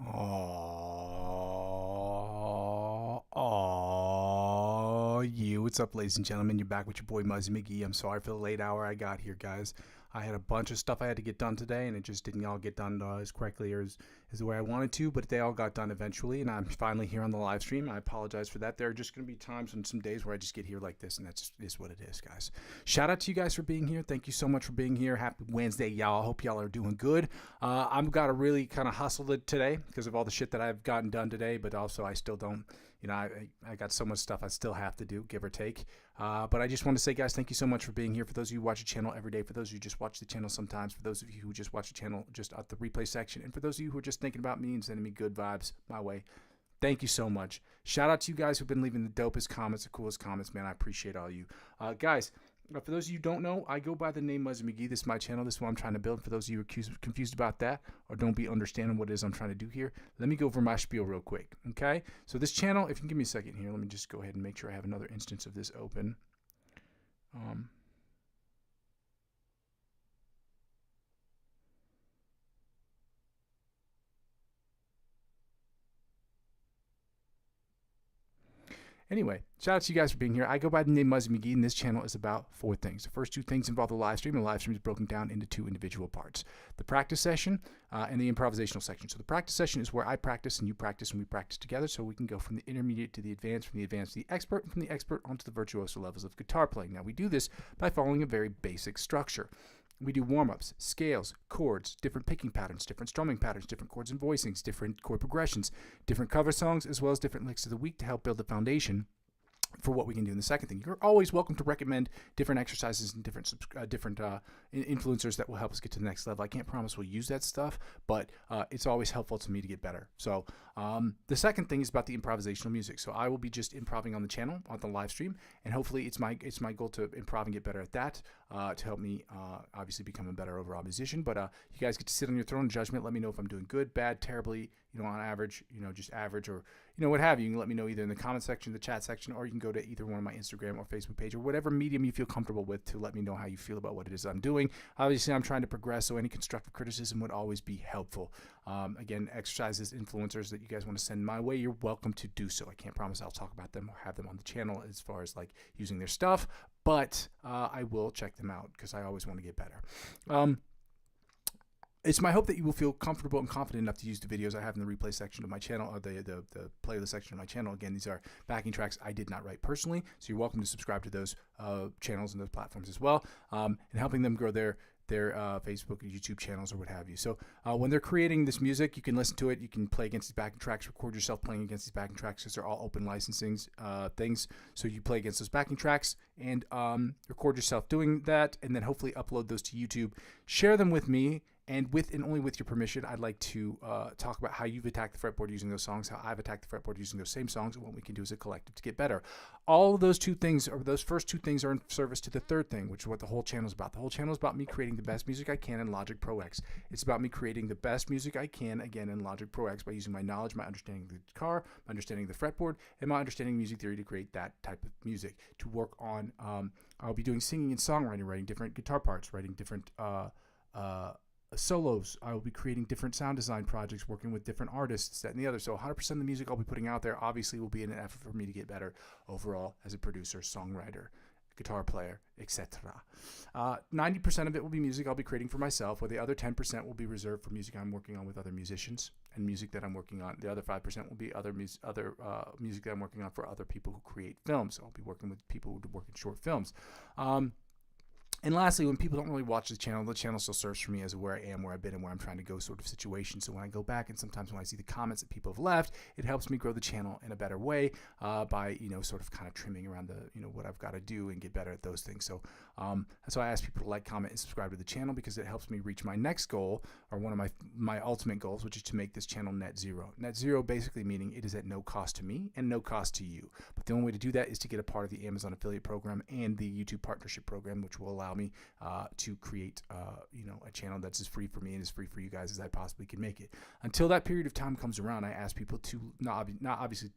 What's up, ladies and gentlemen? You're back with your boy Muzzy McGee. I'm sorry for the late hour I got here, guys. I had a bunch of stuff I had to get done today, and it just didn't all get done as correctly or as the way I wanted to, but they all got done eventually, and I'm finally here on the live stream. I apologize for that. There are just going to be times and some days where I just get here like this, and that just is what it is, guys. Shout out to you guys for being here. Thank you so much for being here. Happy Wednesday, y'all. Hope y'all are doing good. I've got to really kind of hustle it today because of all the shit that I've gotten done today, but also I still don't, I got so much stuff I still have to do, give or take. But I just want to say, guys, thank you so much for being here. For those of you who watch the channel every day, for those of you who just watch the channel sometimes, for those of you who just watch the channel just at the replay section, and for those of you who are just thinking about me and sending me good vibes my way, thank you so much. Shout out to you guys who've been leaving the dopest comments, the coolest comments, man. I appreciate all you. Guys, for those of you who don't know, I go by the name Muzzy McGee. This is my channel. This is what I'm trying to build. For those of you who are confused about that or don't be understanding what it is I'm trying to do here, let me go over my spiel real quick, okay? So this channel, if you can give me a second here, let me just go ahead and make sure I have another instance of this open. Anyway, shout out to you guys for being here. I go by the name Muzzy McGee, and this channel is about 4 things. The first 2 things involve the live stream, and the live stream is broken down into 2 individual parts. The practice session and the improvisational section. So the practice session is where I practice and you practice and we practice together, so we can go from the intermediate to the advanced, from the advanced to the expert, and from the expert onto the virtuoso levels of guitar playing. Now, we do this by following a very basic structure. We do warm-ups, scales, chords, different picking patterns, different strumming patterns, different chords and voicings, different chord progressions, different cover songs, as well as different licks of the week to help build the foundation for what we can do in the second thing. You're always welcome to recommend different exercises and different influencers that will help us get to the next level. I can't promise we'll use that stuff, but it's always helpful to me to get better. So the second thing is about the improvisational music. So I will be just improving on the channel, on the live stream, and hopefully it's my goal to improv and get better at that to help me obviously become a better overall musician. But you guys get to sit on your throne of judgment. Let me know if I'm doing good, bad, terribly, on average, just average, or what have you. You can let me know either in the comment section, the chat section, or you can go to either one of my Instagram or Facebook page or whatever medium you feel comfortable with to let me know how you feel about what it is I'm doing. Obviously, I'm trying to progress, so any constructive criticism would always be helpful. Again, exercises, influencers that you guys want to send my way, you're welcome to do so. I can't promise I'll talk about them or have them on the channel as far as like using their stuff, but I will check them out because I always want to get better. It's my hope that you will feel comfortable and confident enough to use the videos I have in the replay section of my channel, or the playlist section of my channel. Again, these are backing tracks I did not write personally, so you're welcome to subscribe to those channels and those platforms as well, and helping them grow their Facebook or YouTube channels or what have you. So when they're creating this music, you can listen to it, you can play against these backing tracks, record yourself playing against these backing tracks because they're all open licensing things. So you play against those backing tracks and record yourself doing that, and then hopefully upload those to YouTube. Share them with me. And only with your permission, I'd like to talk about how you've attacked the fretboard using those songs, how I've attacked the fretboard using those same songs, and what we can do as a collective to get better. All of those 2 things, or those first 2 things, are in service to the third thing, which is what the whole channel is about. The whole channel is about me creating the best music I can in Logic Pro X. It's about me creating the best music I can, again, in Logic Pro X by using my knowledge, my understanding of the guitar, my understanding of the fretboard, and my understanding of music theory to create that type of music. To work on, I'll be doing singing and songwriting, writing different guitar parts, writing different solos. I will be creating different sound design projects, working with different artists, that and the other. So 100% of the music I'll be putting out there obviously will be in an effort for me to get better overall as a producer, songwriter, guitar player, etc. 90% of it will be music I'll be creating for myself, where the other 10% will be reserved for music I'm working on with other musicians and music that I'm working on. The other 5% will be other music that I'm working on for other people who create films. So I'll be working with people who work in short films. And lastly, when people don't really watch the channel still serves for me as where I am, where I've been, and where I'm trying to go sort of situation. So when I go back, and sometimes when I see the comments that people have left, it helps me grow the channel in a better way by, sort of kind of trimming around the, what I've got to do and get better at those things. So that's why I ask people to like, comment, and subscribe to the channel, because it helps me reach my next goal, or one of my ultimate goals, which is to make this channel net zero. Net zero basically meaning it is at no cost to me and no cost to you. But the only way to do that is to get a part of the Amazon affiliate program and the YouTube partnership program, which will allow me to create a channel that's as free for me and as free for you guys as I possibly can make it. Until that period of time comes around, I ask people to not obviously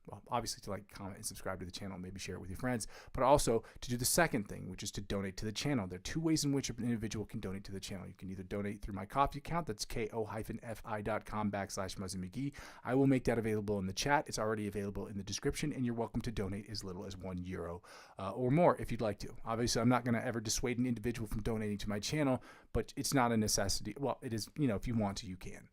well, obviously to like, comment, and subscribe to the channel, maybe share it with your friends, but also to do the second thing, which is to donate to the channel. There are two ways in which an individual can donate to the channel. You can either donate through my Ko-fi account, that's ko-fi.com/Muzzy McGee. I will make that available in the chat. It's already available in the description, and you're welcome to donate as little as €1 or more if you'd like to. Obviously, I'm not going to ever dissuade an individual from donating to my channel, but it's not a necessity. Well, it is, if you want to, you can.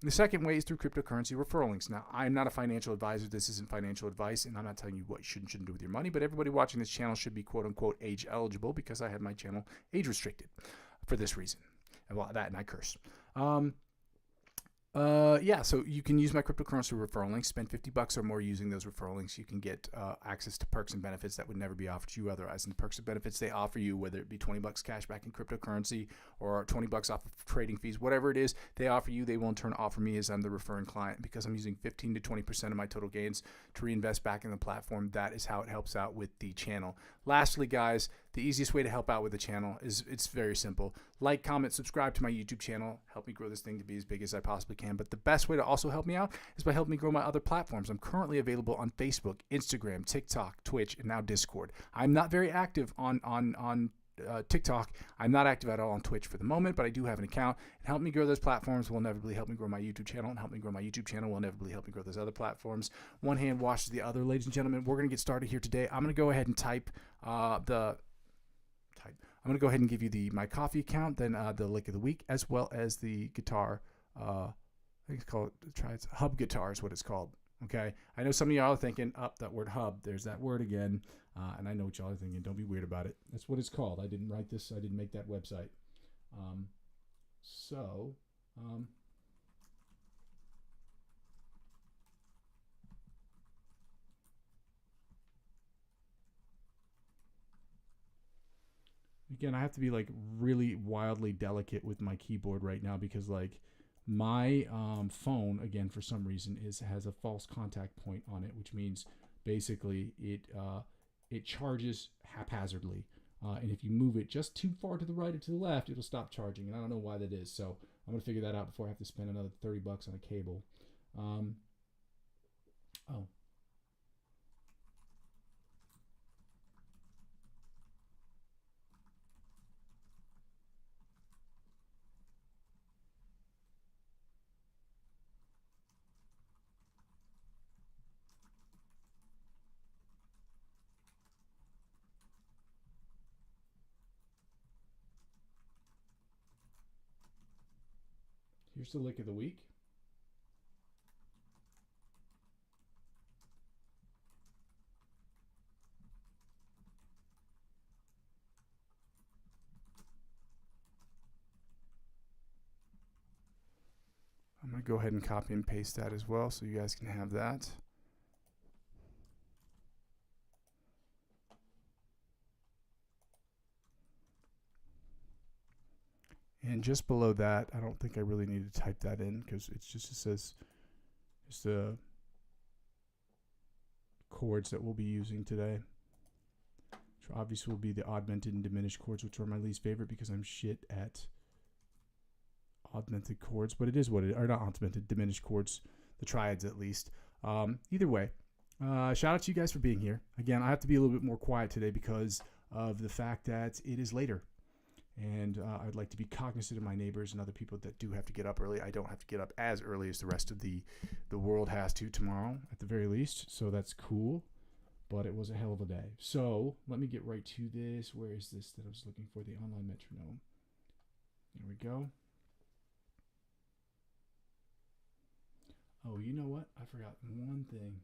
The second way is through cryptocurrency referral links. Now, I'm not a financial advisor. This isn't financial advice, and I'm not telling you what you should and shouldn't do with your money, but everybody watching this channel should be quote-unquote age eligible, because I have my channel age restricted for this reason. Well, that and I curse. Yeah, so you can use my cryptocurrency referral links. Spend $50 or more using those referral links. You can get access to perks and benefits that would never be offered to you otherwise. And the perks and benefits they offer you, whether it be $20 cash back in cryptocurrency or $20 off of trading fees, whatever it is they offer you, they will in turn offer me as I'm the referring client, because I'm using 15 to 20% of my total gains to reinvest back in the platform. That is how it helps out with the channel. Lastly, guys, the easiest way to help out with the channel is it's very simple. Like, comment, subscribe to my YouTube channel. Help me grow this thing to be as big as I possibly can. But the best way to also help me out is by helping me grow my other platforms. I'm currently available on Facebook, Instagram, TikTok, Twitch, and now Discord. I'm not very active on TikTok. I'm not active at all on Twitch for the moment, but I do have an account. And help me grow those platforms will inevitably help me grow my YouTube channel, and help me grow my YouTube channel will inevitably help me grow those other platforms. One hand washes the other, ladies and gentlemen. We're going to get started here today. I'm going to go ahead and I'm going to go ahead and give you my Ko-fi account, then the lick of the week, as well as the guitar. I think it's called, hub guitar is what it's called. Okay. I know some of y'all are thinking, that word hub, there's that word again. And I know what y'all are thinking. Don't be weird about it. That's what it's called. I didn't write this. I didn't make that website. Again, I have to be like really wildly delicate with my keyboard right now, because like my phone, again, for some reason has a false contact point on it, which means basically it charges haphazardly. And if you move it just too far to the right or to the left, it'll stop charging. And I don't know why that is. So I'm going to figure that out before I have to spend another $30 on a cable. Here's the lick of the week. I'm going to go ahead and copy and paste that as well, so you guys can have that. And just below that, I don't think I really need to type that in, because it says it's the chords that we'll be using today. Which obviously will be the augmented and diminished chords, which are my least favorite because I'm shit at augmented chords, but it is what it is. Or not augmented, diminished chords, the triads at least. Either way, shout out to you guys for being here. Again, I have to be a little bit more quiet today because of the fact that it is later. And I'd like to be cognizant of my neighbors and other people that do have to get up early. I don't have to get up as early as the rest of the world has to tomorrow, at the very least. So that's cool. But it was a hell of a day. So let me get right to this. Where is this that I was looking for? The online metronome. There we go. Oh, you know what? I forgot one thing.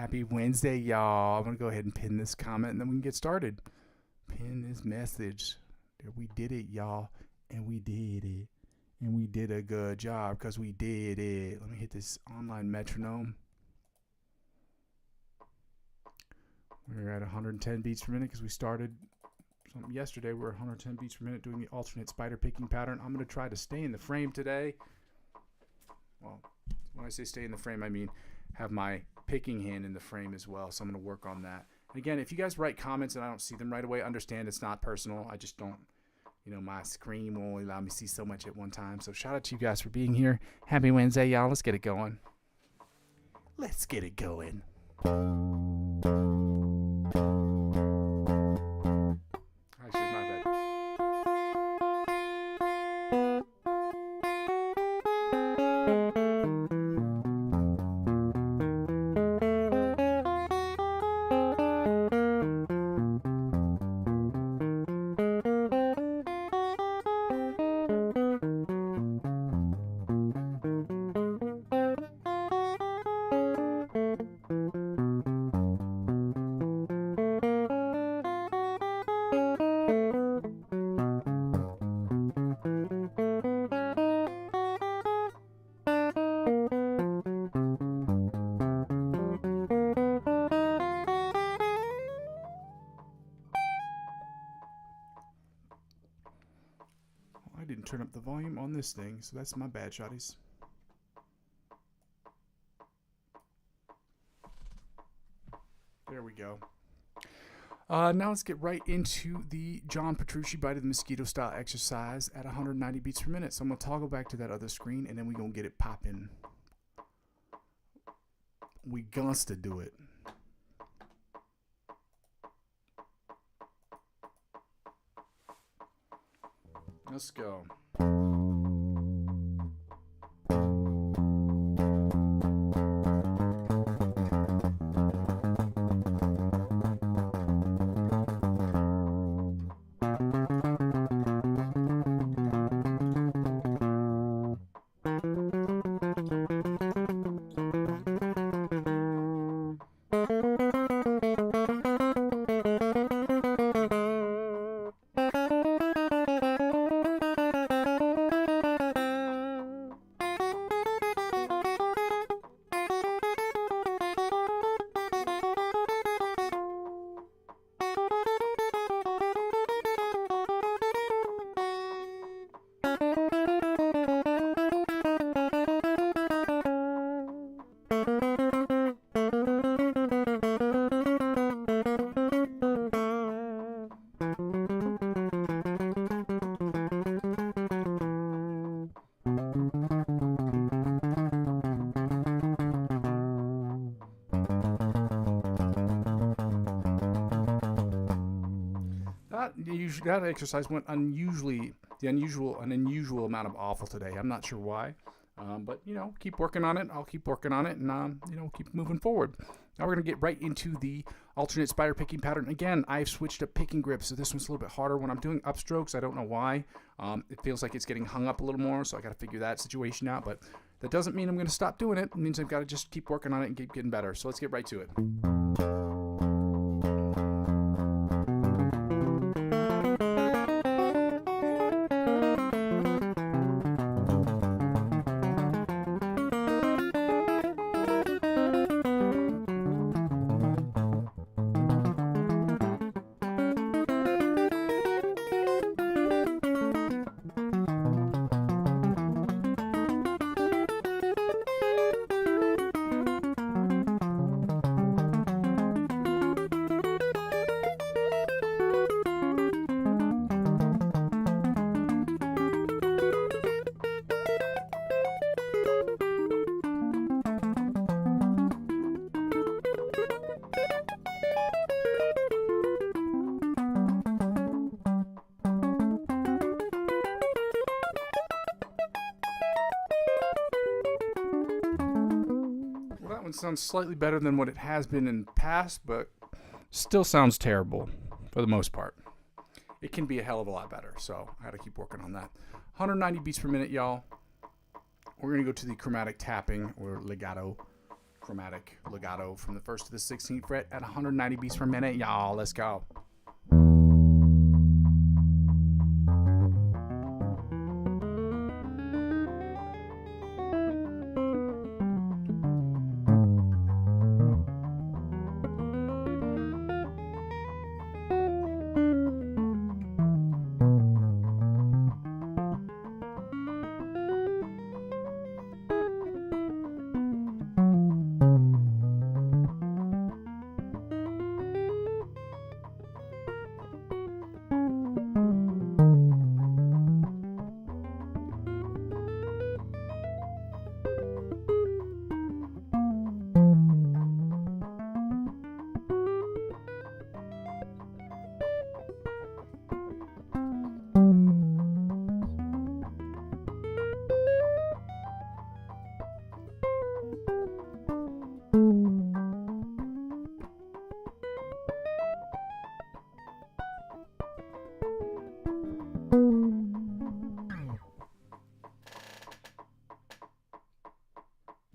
Happy Wednesday, y'all. I'm going to go ahead and pin this comment and then we can get started. Pin this message. We did it, y'all. And we did it. And we did a good job because we did it. Let me hit this online metronome. We're at 110 beats per minute because we started yesterday. We're at 110 beats per minute doing the alternate spider picking pattern. I'm going to try to stay in the frame today. Well, when I say stay in the frame, I mean have my picking hand in the frame as well. So I'm going to work on that. And again, if you guys write comments and I don't see them right away, understand it's not personal. I just don't, my screen will only allow me to see so much at one time. So shout out to you guys for being here. Happy Wednesday, y'all. Let's get it going. Let's get it going. Actually, my bad. I didn't turn up the volume on this thing, so that's my bad, shotties. There we go. Now let's get right into the John Petrucci Bite of the Mosquito style exercise at 190 beats per minute. So I'm going to toggle back to that other screen, and then we're going to get it popping. We gons to do it. Let's go. That exercise went an unusual amount of awful today. I'm not sure why, but keep working on it. I'll keep working on it, and keep moving forward. Now we're gonna get right into the alternate spider picking pattern. Again, I've switched up picking grips, so this one's a little bit harder when I'm doing upstrokes. I don't know why. It feels like it's getting hung up a little more, so I got to figure that situation out. But that doesn't mean I'm gonna stop doing it. It means I've got to just keep working on it and keep getting better. So let's get right to it. One sounds slightly better than what it has been in the past, but still sounds terrible for the most part. It can be a hell of a lot better, so I gotta keep working on that. 190 beats per minute, y'all. We're gonna go to the chromatic tapping or legato chromatic legato from the 1st to the 16th fret at 190 beats per minute. Y'all, let's go.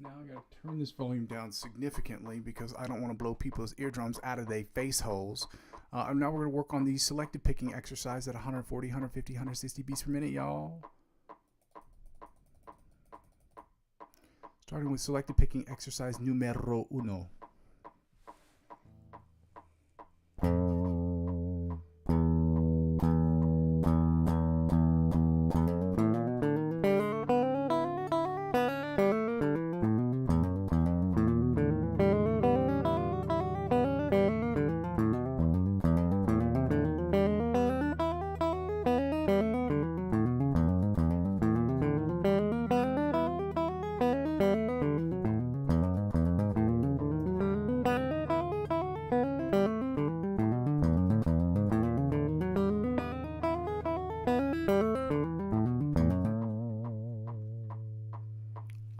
Now I gotta turn this volume down significantly because I don't want to blow people's eardrums out of their face holes. And now we're gonna work on the selective picking exercise at 140, 150, 160 beats per minute, y'all. Starting with selective picking exercise numero uno.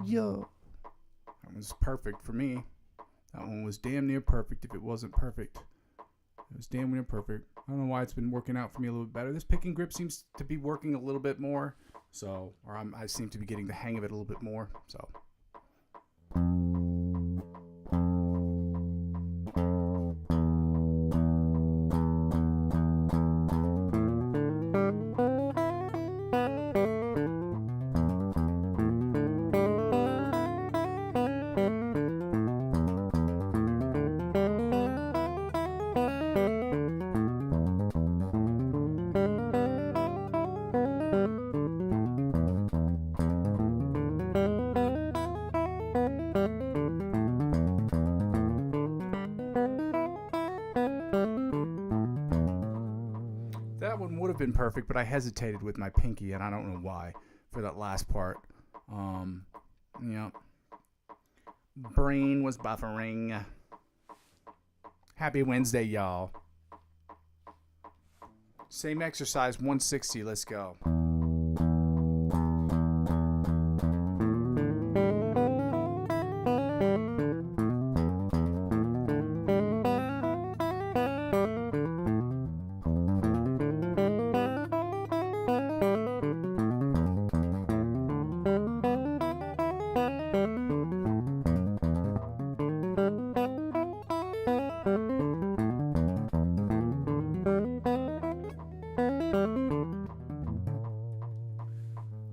Yo, that was perfect for me. That one was damn near perfect. If it wasn't perfect, it was damn near perfect. I don't know why it's been working out for me a little bit better. This picking grip seems to be working a little bit more, so I seem to be getting the hang of it a little bit more. So. That one would have been perfect, but I hesitated with my pinky, and I don't know why, for that last part. Yeah. Brain was buffering. Happy Wednesday, y'all. Same exercise, 160. Let's go.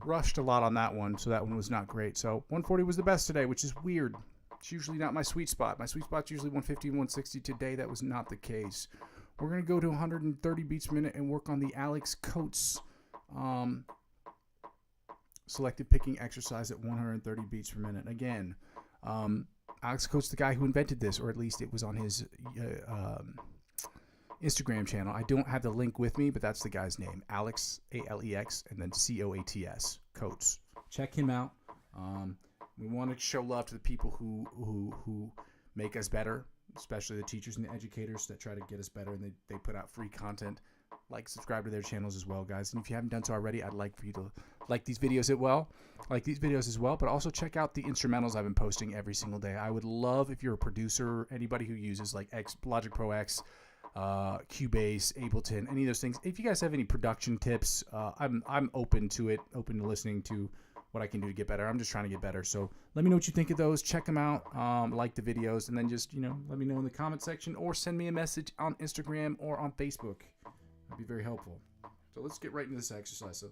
Rushed a lot on that one, so that one was not great. So 140 was the best today, which is weird. It's usually not my sweet spot. My sweet spot's usually 150 and 160. Today, that was not the case. We're going to go to 130 beats per minute and work on the Alex Coates selective picking exercise at 130 beats per minute. Again, Alex Coates, the guy who invented this, or at least it was on his Instagram channel. I don't have the link with me, but that's the guy's name. Alex, A-L-E-X, and then C-O-A-T-S, Coates. Check him out. We want to show love to the people who make us better, especially the teachers and the educators that try to get us better, and they put out free content. Like, subscribe to their channels as well, guys. And if you haven't done so already, I'd like for you to like these videos as well, but also check out the instrumentals I've been posting every single day. I would love if you're a producer, anybody who uses like Logic Pro X, Cubase, Ableton, any of those things. If you guys have any production tips, I'm open to it, open to listening to what I can do to get better. I'm just trying to get better. So let me know what you think of those. Check them out. Like the videos, and then just, let me know in the comment section or send me a message on Instagram or on Facebook. That'd be very helpful. So let's get right into this exercise.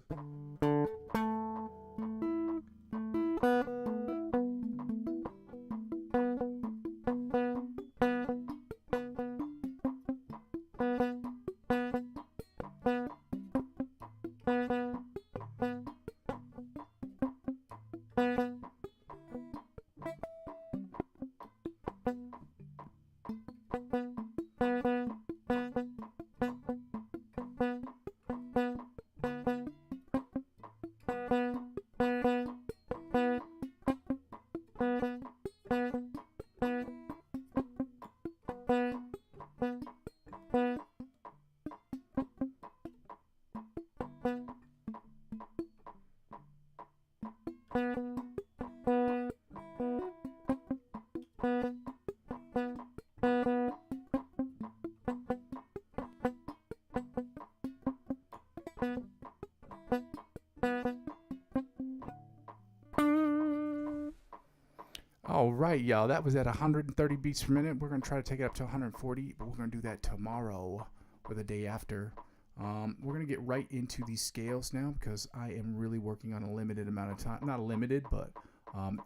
All right, y'all, that was at 130 beats per minute. We're going to try to take it up to 140, but we're going to do that tomorrow or the day after. We're going to get right into these scales now because I am really working on a limited amount of time. Not limited, but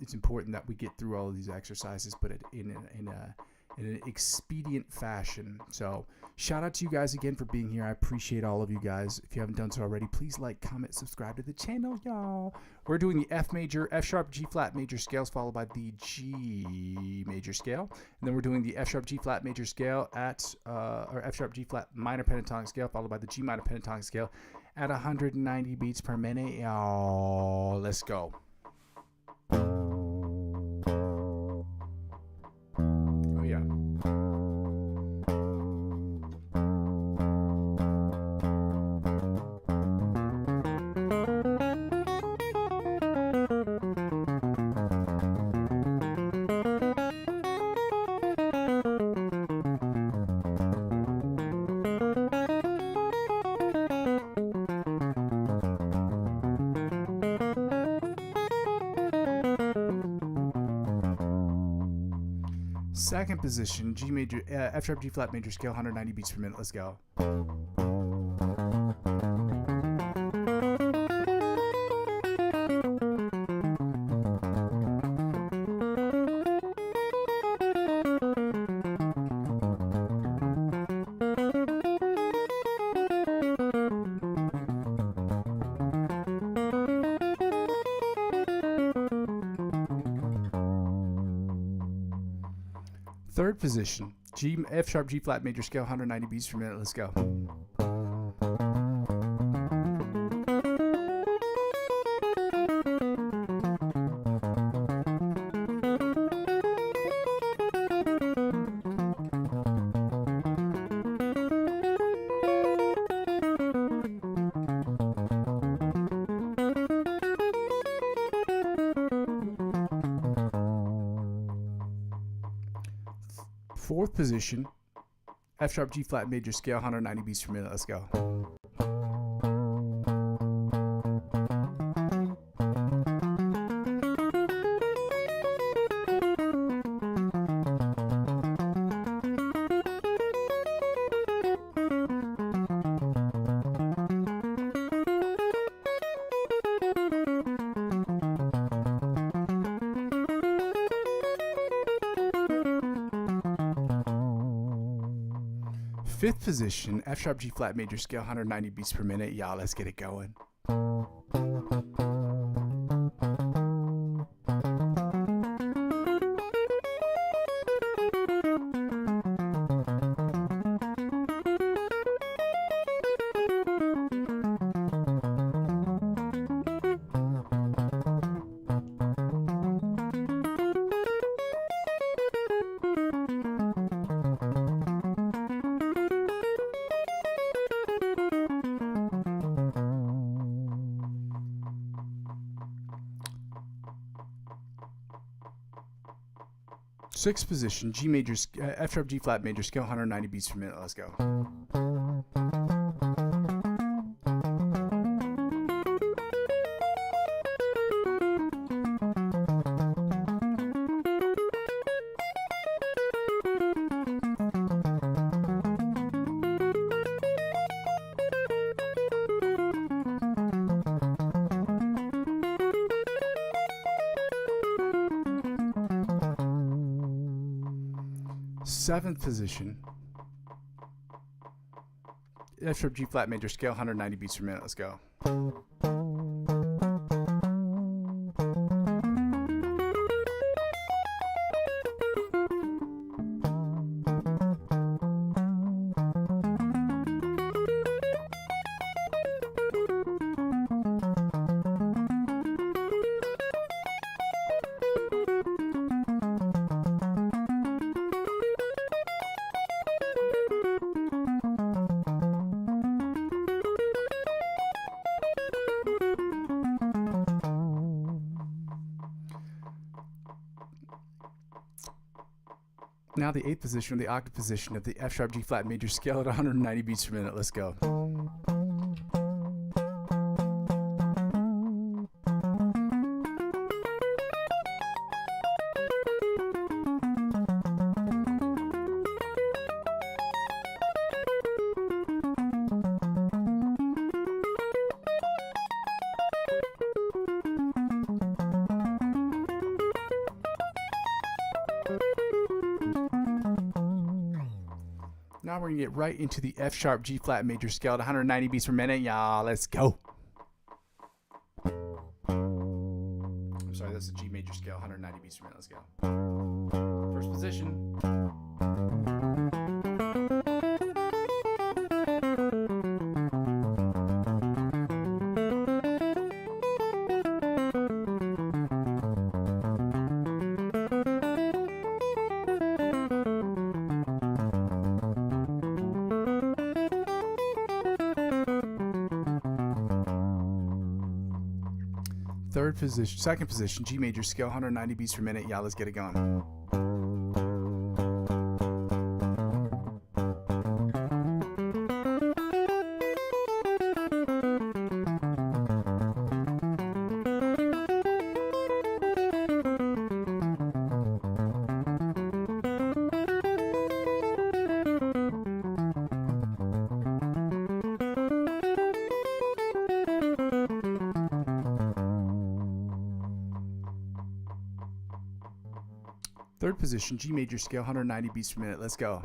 it's important that we get through all of these exercises, but in an expedient fashion. So shout out to you guys again for being here. I appreciate all of you guys. If you haven't done so already, please like, comment, subscribe to the channel, y'all. We're doing the F major, F sharp, G flat major scales followed by the G major scale. And then we're doing the F sharp, G flat major scale or F sharp, G flat minor pentatonic scale followed by the G minor pentatonic scale at 190 beats per minute, y'all. Let's go. Second position, G major, F sharp, G flat major scale, 190 beats per minute. Let's go. Third position, F sharp, G flat major scale, 190 beats per minute. Let's go. Fourth position, F sharp, G flat major scale, 190 beats per minute. Let's go. Fifth position, F sharp, G flat major scale, 190 beats per minute. Y'all, let's get it going. Sixth position, G major, F sharp, G flat major scale, 190 beats per minute. Let's go. 7th position, F sharp G flat major scale, 190 beats per minute. Let's go. Now the 8th position, or the octave position of the F sharp G flat major scale at 190 beats per minute. Let's go. Now we're going to get right into the F sharp G flat major scale at 190 beats per minute. Y'all, let's go. I'm sorry, that's the G major scale, 190 beats per minute. Let's go. First position. Third position, second position, G major scale, 190 beats per minute. Yeah, let's get it going. Third position, G major scale, 190 beats per minute. Let's go.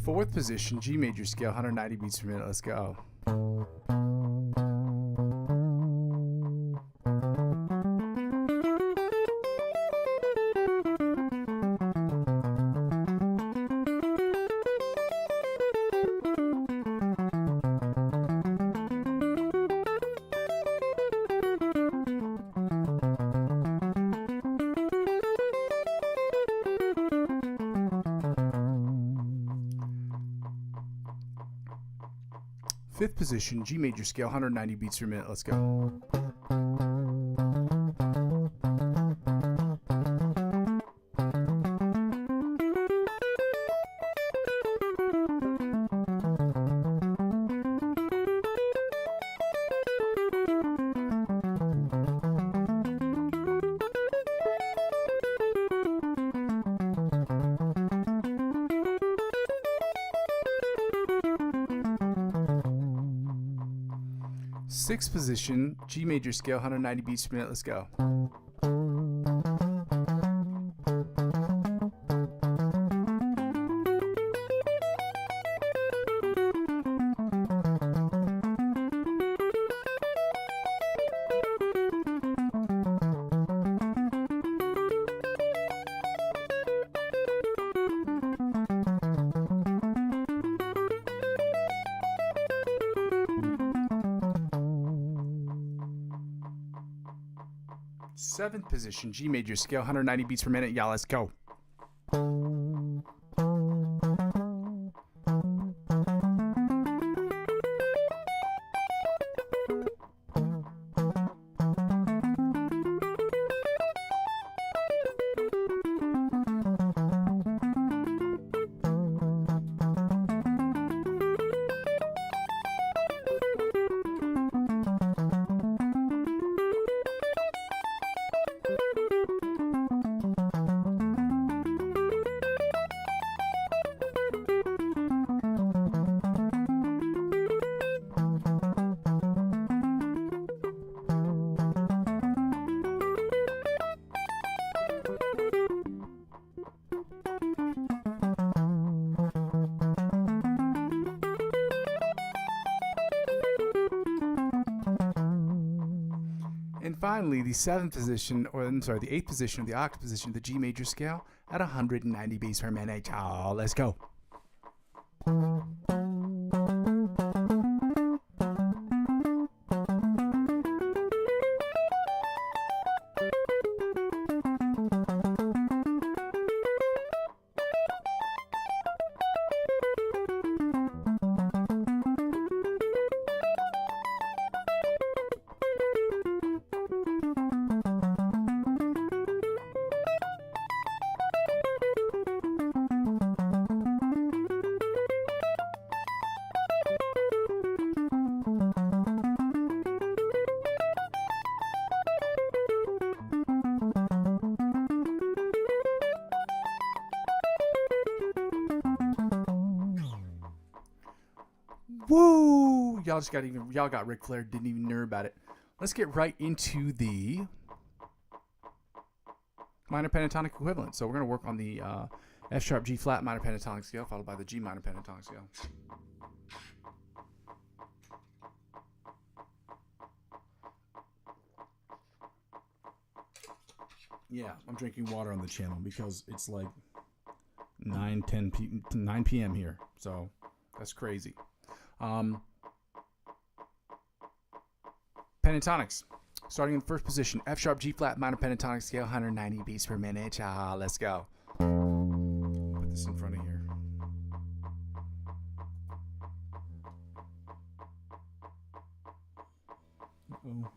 Fourth position, G major scale, 190 beats per minute. Let's go. Fifth position, G major scale, 190 beats per minute. Let's go. Sixth position, G major scale, 190 beats per minute. Let's go. Seventh position, G major scale, 190 beats per minute. Yeah, let's go. And finally, the seventh position, or I'm sorry, the eighth position of the octave position of the G major scale at 190 beats per minute. Oh, let's go. Woo! Y'all got Ric Flair, didn't even know about it. Let's get right into the minor pentatonic equivalent. So we're going to work on the F sharp G flat minor pentatonic scale, followed by the G minor pentatonic scale. Yeah, I'm drinking water on the channel because it's like 9 p.m. here. So that's crazy. Pentatonics. Starting in the first position, F sharp G flat minor pentatonic scale, 190 beats per minute. Let's go. Put this in front of here. Uh-oh.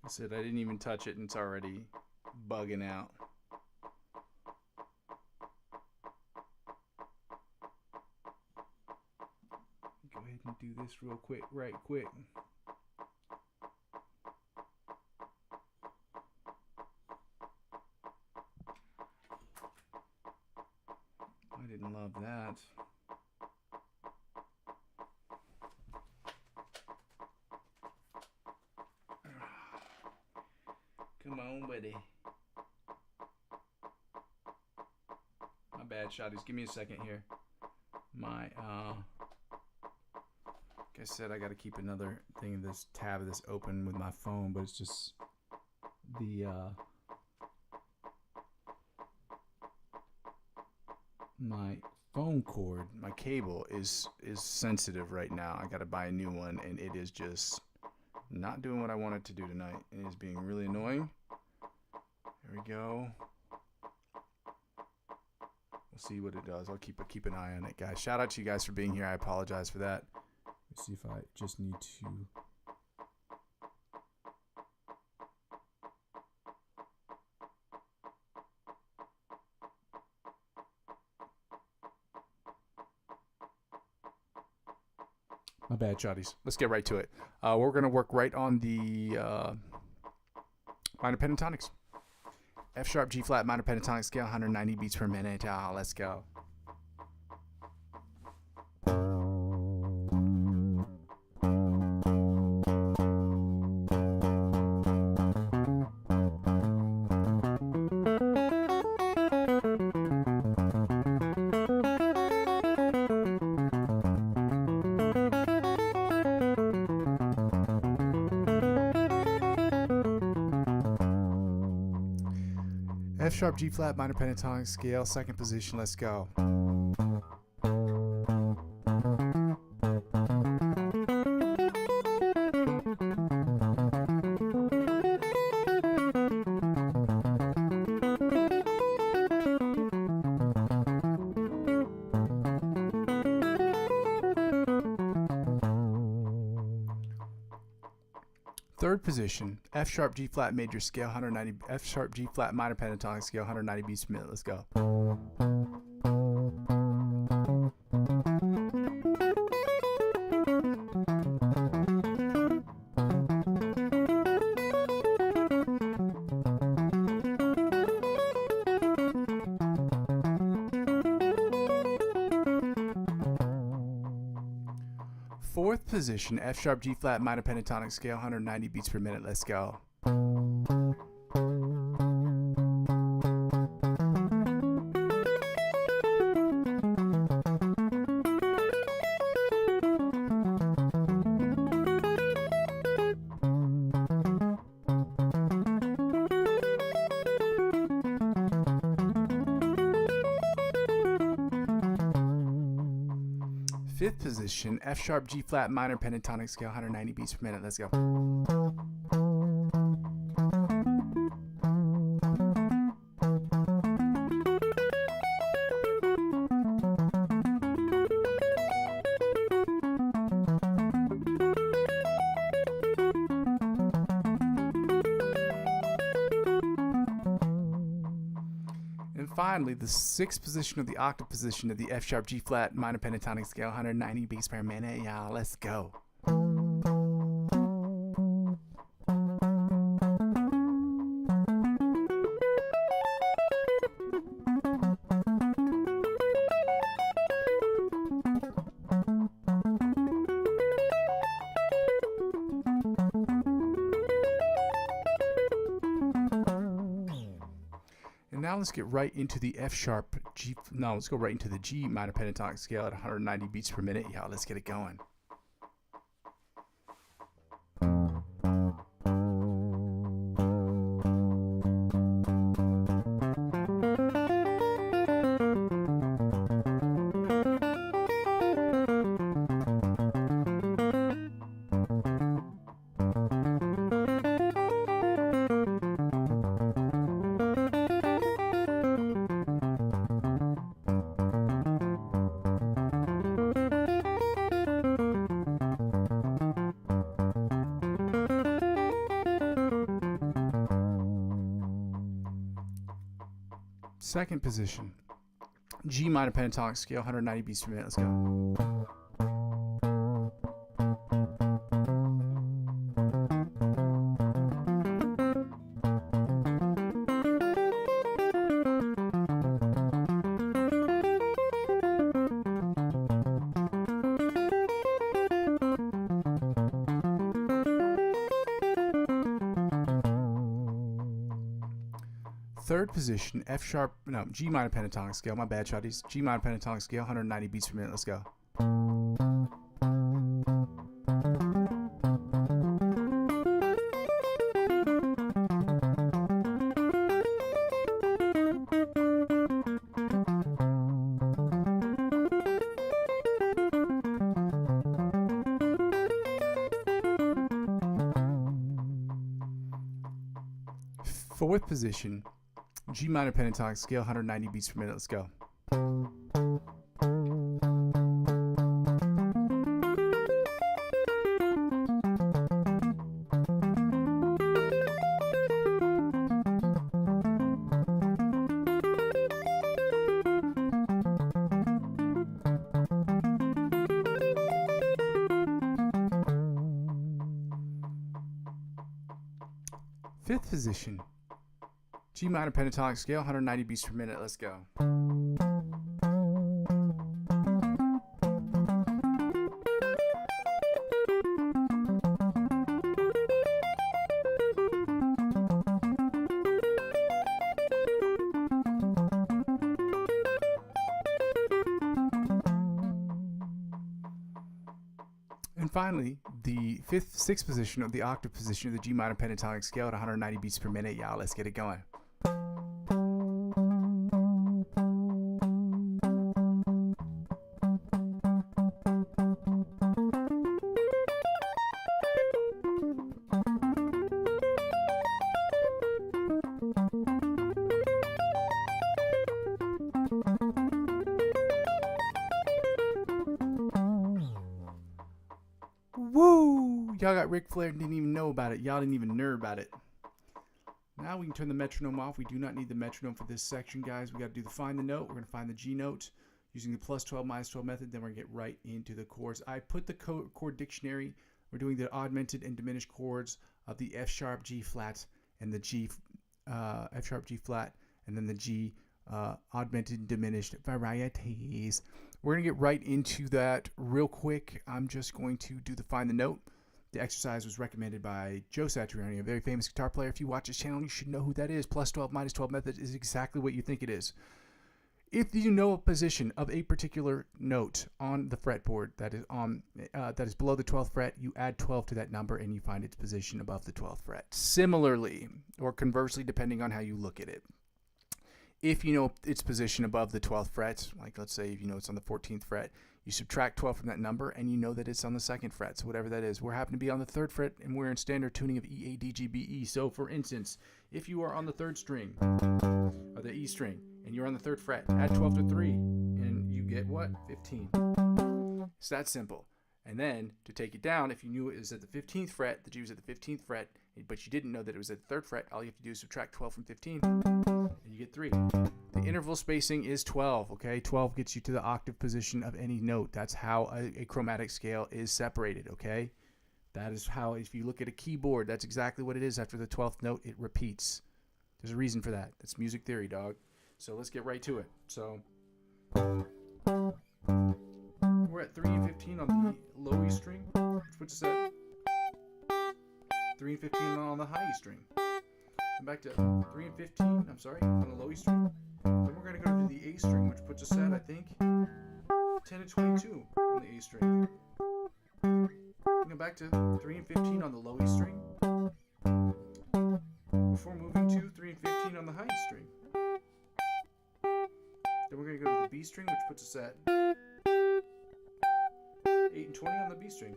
I said I didn't even touch it and it's already bugging out. Go ahead and do this real quick, right quick. I didn't love that. Come on, buddy. My bad, shotties. Give me a second here. Like I said, I got to keep another thing of this tab of this open with my phone, but it's just the my phone cord, my cable is sensitive right now. I got to buy a new one, and it is just not doing what I want it to do tonight. It is being really annoying. There we go. We'll see what it does. I'll keep an eye on it, guys. Shout out to you guys for being here. I apologize for that. Let's see if I just need to. My bad, shotties. Let's get right to it. We're going to work right on the minor pentatonics. F sharp G flat minor pentatonic scale, 190 beats per minute. Let's go. F sharp, G flat, minor pentatonic scale, second position. Let's go. Third position, F sharp, G flat major scale, 190, F sharp, G flat minor pentatonic scale, 190 beats per minute. Let's go. Fourth position, F sharp, G flat minor pentatonic scale, 190 beats per minute. Let's go. Fifth position, F sharp, G flat minor pentatonic scale, 190 beats per minute. Let's go. And finally, the sixth position of the octave position of the F sharp, G flat minor pentatonic scale, 190 beats per minute. Y'all, let's go. And now let's get right into the F sharp, let's go right into the G minor pentatonic scale at 190 beats per minute. Yeah, let's get it going. Second position, G minor pentatonic scale, 190 beats per minute. Let's go. Third position, G minor pentatonic scale. My bad, shotties. G minor pentatonic scale, 190 beats per minute. Let's go. Fourth position, G minor pentatonic scale, 190 beats per minute. Let's go. Fifth position, G minor pentatonic scale, 190 beats per minute. Let's go. And finally, the sixth position of the octave position of the G minor pentatonic scale at 190 beats per minute. Y'all, let's get it going. Y'all got Ric Flair and didn't even know about it. Y'all didn't even know about it. Now we can turn the metronome off. We do not need the metronome for this section, guys. We got to do the find the note. We're going to find the G note using the plus 12, minus 12 method. Then we're going to get right into the chords. I put the chord dictionary. We're doing the augmented and diminished chords of the F sharp, G flat, and the G, F sharp, G flat, and then the G augmented and diminished varieties. We're going to get right into that real quick. I'm just going to do the find the note. The exercise was recommended by Joe Satriani, a very famous guitar player. If you watch his channel, you should know who that is. Plus 12, minus 12 method is exactly what you think it is. If you know a position of a particular note on the fretboard that is below the 12th fret, you add 12 to that number and you find its position above the 12th fret. Similarly, or conversely, depending on how you look at it, if you know its position above the 12th fret, like let's say if you know it's on the 14th fret, you subtract 12 from that number and you know that it's on the 2nd fret. So whatever that is, we're happen to be on the 3rd fret and we're in standard tuning of E, A, D, G, B, E. So for instance, if you are on the 3rd string or the E string and you're on the 3rd fret, add 12 to 3 and you get what? 15. It's that simple. And then to take it down, if you knew it was at the 15th fret, the G was at the 15th fret, but you didn't know that it was at the 3rd fret, all you have to do is subtract 12 from 15 and you get 3. The interval spacing is 12, okay? 12 gets you to the octave position of any note. That's how a chromatic scale is separated, okay? That is how, if you look at a keyboard, that's exactly what it is. After the 12th note, it repeats. There's a reason for that. That's music theory, dog. So let's get right to it. So we're at 3 and 15 on the low E string, which puts us at 3 and 15 on the high E string. And back to 3 and 15, I'm sorry, on the low E string. Then we're going to go to the A string, which puts us at, I think, 10 and 22 on the A string. Go back to 3 and 15 on the low E string. Before moving to 3 and 15 on the high E string. Then we're going to go to the B string, which puts us at 8 and 20 on the B string.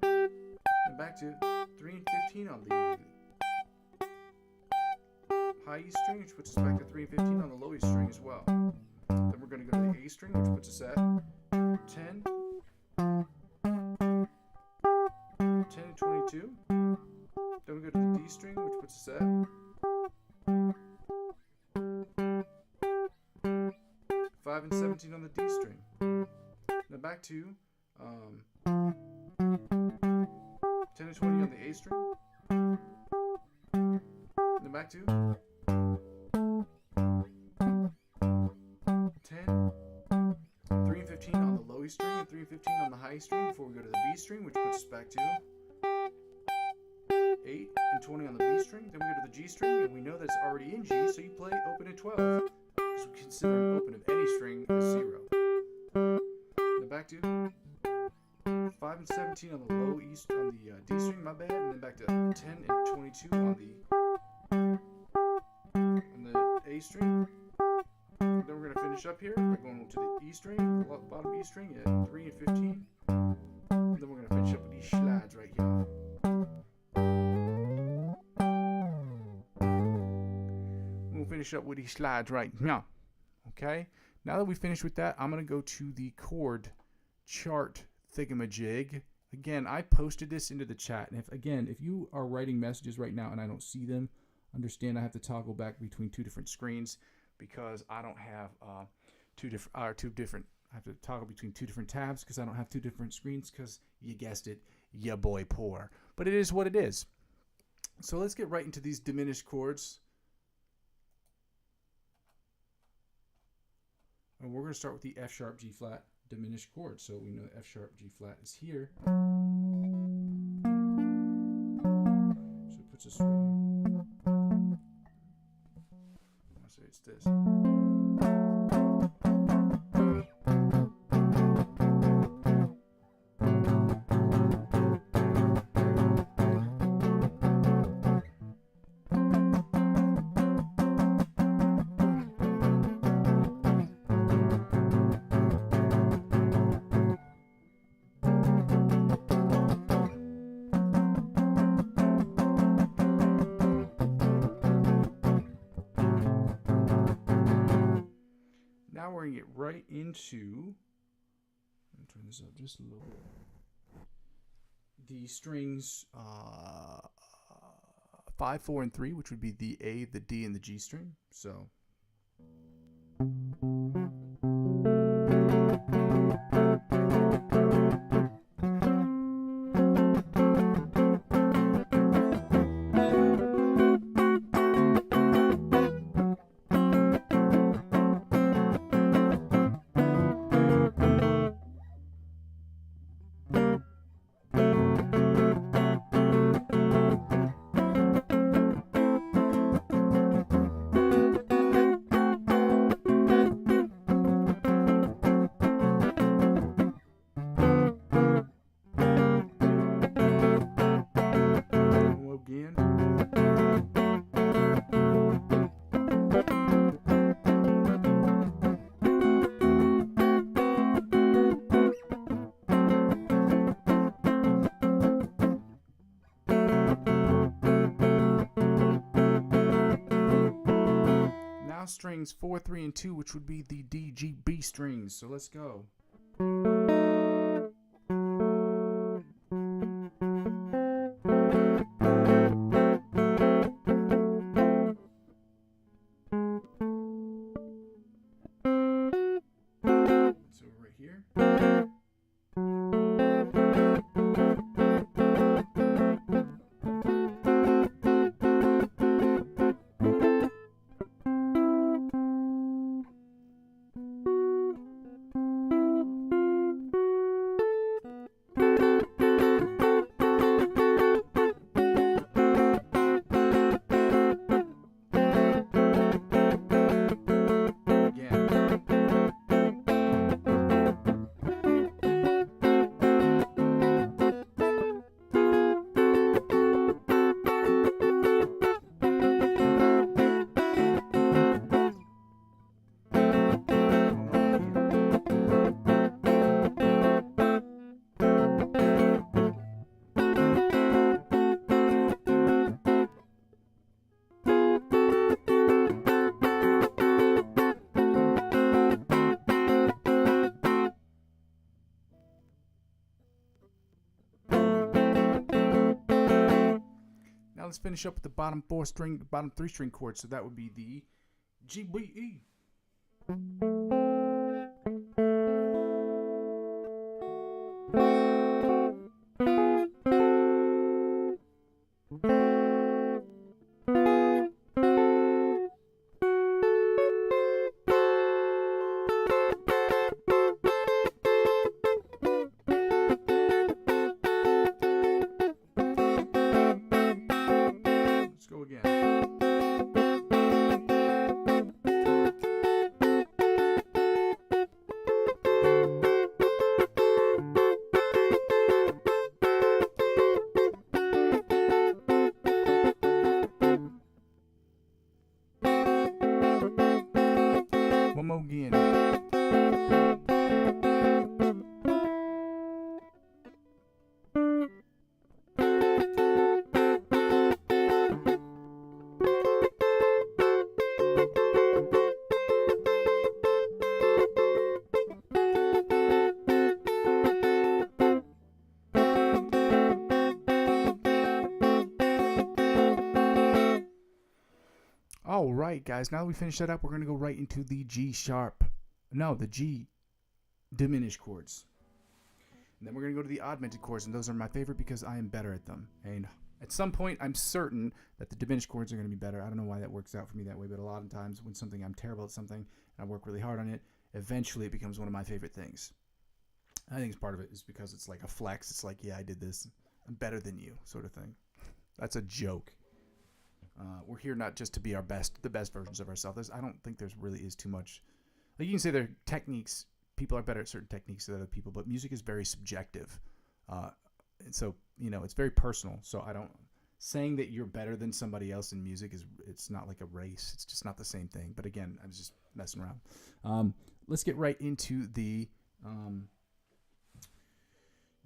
And back to 3 and 15 on the high E string, which puts us back to 3 and 15 on the low E string as well. Then we're going to go to the A string, which puts us at 10 and 22. Then we go to the D string, which puts us at 5 and 17 on the D string. Now back to 10 and 20 on the A string. Then back to 10, 3 and 15 on the low E string, and 3 and 15 on the high E string before we go to the B string, which puts us back to 8 and 20 on the B string. Then we go to the G string, and we know that it's already in G, so you play open at 12, because we consider an open of any string as 0. Then back to 5 and 17 on the low E on the D string, my bad, and then back to 10 and 22 on the A string. And then we're going to finish up here by going to the E string, the bottom E string at 3 and 15. And then we're going to finish up with these slides right here. We'll finish up with these slides right now. Okay? Now that we finished with that, I'm going to go to the chord chart thingamajig. Again, I posted this into the chat. And if you are writing messages right now and I don't see them, understand I have to toggle back between 2 different screens because I don't have I have to toggle between 2 different tabs because I don't have 2 different screens because you guessed it, ya boy poor. But it is what it is. So let's get right into these diminished chords. And we're going to start with the F sharp G flat diminished chord. So we know F sharp G flat is here. So it puts us right here. I'll say it's this. Now we're going to get right into, let me turn this up just a little bit. the strings 5, 4, and 3, which would be the A, the D, and the G string. So. Strings 4, 3, and 2, which would be the D, G, B strings. So let's go. So right here. Now let's finish up with the bottom 3 string chord. So that would be the G, B, E. One more again. All right, guys, now that we finish that up, we're going to go right into the G sharp. No, the G diminished chords. And then we're going to go to the augmented chords, and those are my favorite because I am better at them. And at some point, I'm certain that the diminished chords are going to be better. I don't know why that works out for me that way, but a lot of times when I'm terrible at something and I work really hard on it, eventually it becomes one of my favorite things. I think part of it is because it's like a flex. It's like, yeah, I did this. I'm better than you, sort of thing. That's a joke. We're here not just to be the best versions of ourselves. I don't think there's really is too much. Like you can say there are techniques. People are better at certain techniques than other people, but music is very subjective. And so, it's very personal. So saying that you're better than somebody else in music it's not like a race. It's just not the same thing. But again, I was just messing around. Let's get right into the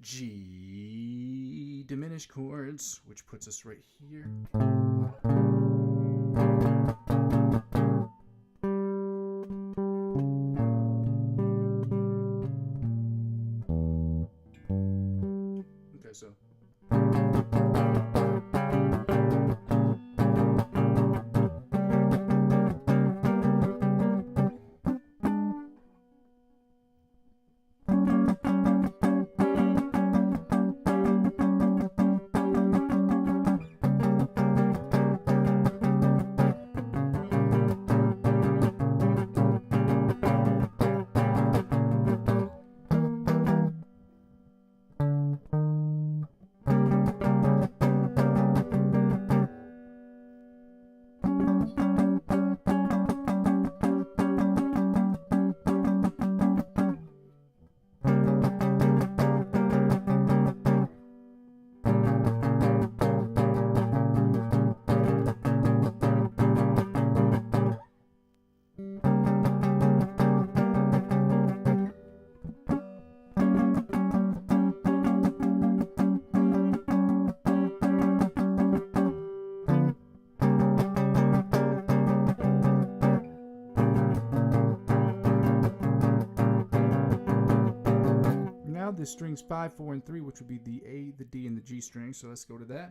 G diminished chords, which puts us right here. Okay, so the strings 5, 4, and 3, which would be the A, the D, and the G string. So let's go to that.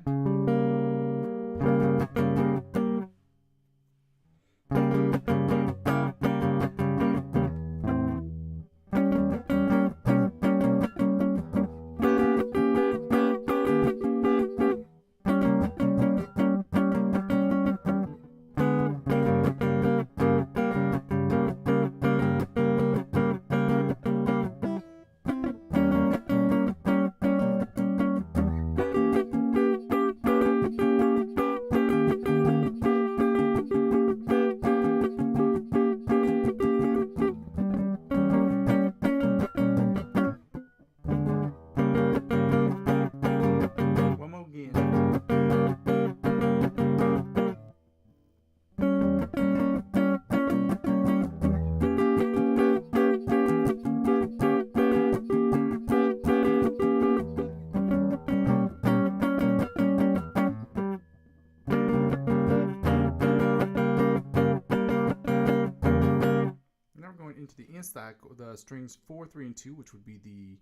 Into the inside, the strings 4, 3, and 2, which would be the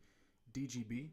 DGB.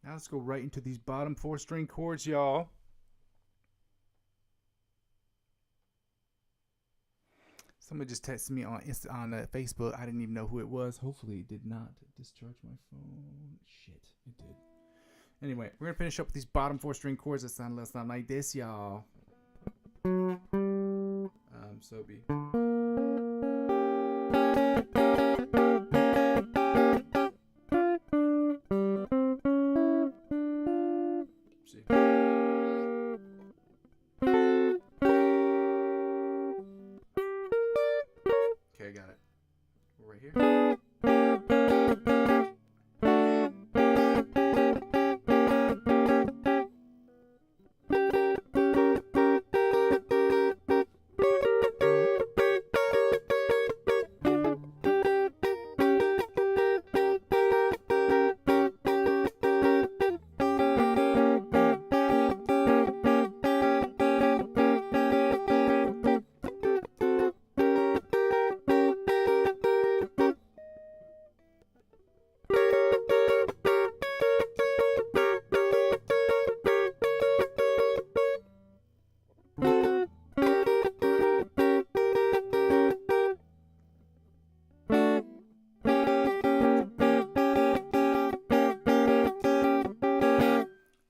Let's go right into these bottom 4 string chords, y'all. Somebody just texted me on Facebook. I didn't even know who it was. Hopefully it did not discharge my phone. Shit, it did. Anyway, we're going to finish up with these bottom 4 string chords that sound less than like this, y'all. So be. Okay, I got it. We're right here.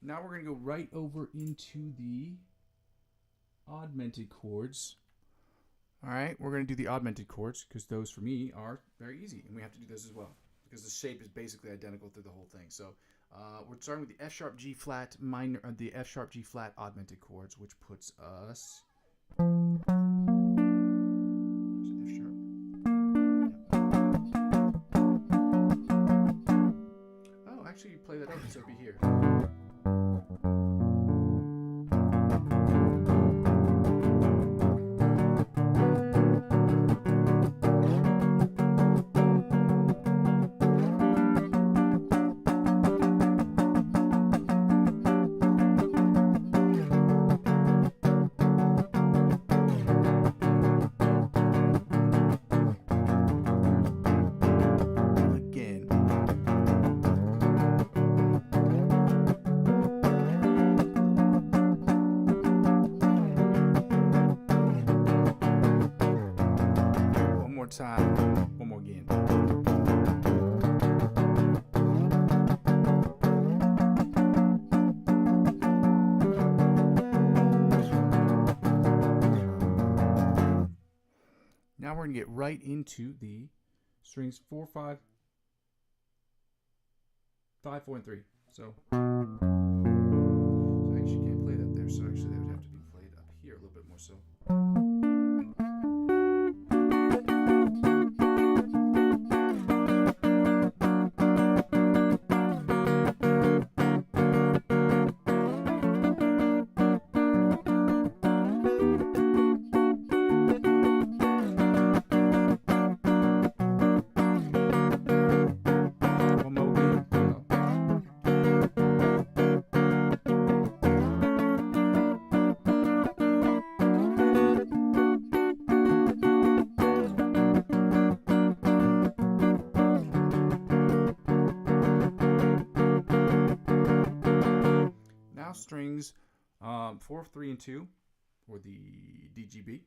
Now we're going to go right over into the augmented chords. All right, we're going to do the augmented chords because those for me are very easy, and we have to do those as well because the shape is basically identical through the whole thing. So we're starting with the F sharp G flat minor, the F sharp G flat augmented chords, which puts us. F sharp. Oh, actually, you play that over, so it'll be here. time. One more again. Now we're going to get right into the strings 4, 5, 5, 4, and 3. So I actually can't play that there. So actually that would have to be played up here a little bit more so. Strings 4, 3, and 2, or the DGB.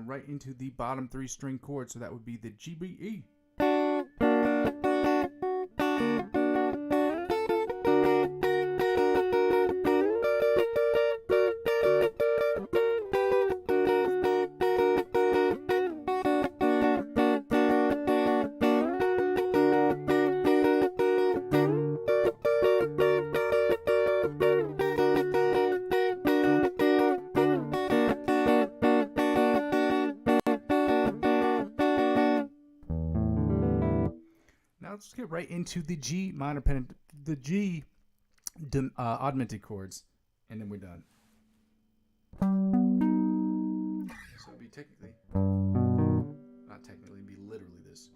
Right into the bottom 3 string chord, so that would be the GBE. Let's get right into the G minor pen, the G augmented chords, and then we're done. So it'd be technically, not technically, it'd be literally this.